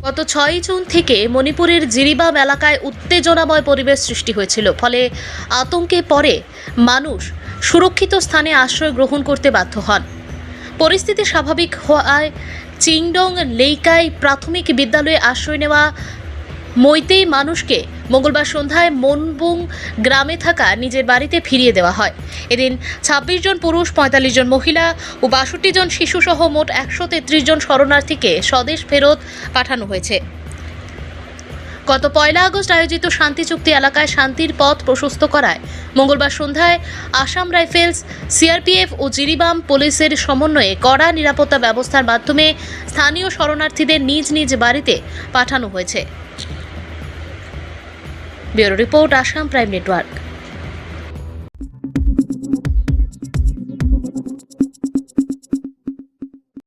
গত 6 জুন থেকে মণিপুরের জিরিবাম এলাকায় উত্তেজনাময় পরিবেশ সৃষ্টি হয়েছিল, ফলে আতঙ্কে পড়ে মানুষ সুরক্ষিত স্থানে আশ্রয় গ্রহণ করতে বাধ্য হন। পরিস্থিতি স্বাভাবিক হওয়ায় চিংডং লেইকাই প্রাথমিক বিদ্যালয়ে আশ্রয় নেওয়া মৈতেই মানুষকে মঙ্গলবার সন্ধ্যায় মনবুং গ্রামে থাকা নিজের বাড়িতে ফিরিয়ে দেওয়া হয়। এদিন 26 জন পুরুষ, 45 জন মহিলা ও 62 জন শিশুসহ মোট 133 জন শরণার্থীকে স্বদেশ ফেরত পাঠানো হয়েছে। গত 1 আগস্ট আয়োজিত শান্তি চুক্তি এলাকায় শান্তির পথ প্রশস্ত করায় মঙ্গলবার সন্ধ্যায় আসাম রাইফেলস, সিআরপিএফ ও জিরিবাম পুলিশের সমন্বয়ে কড়া নিরাপত্তা ব্যবস্থার মাধ্যমে স্থানীয় শরণার্থীদের নিজ নিজ বাড়িতে পাঠানো হয়েছে। Bureau report, Assam prime network.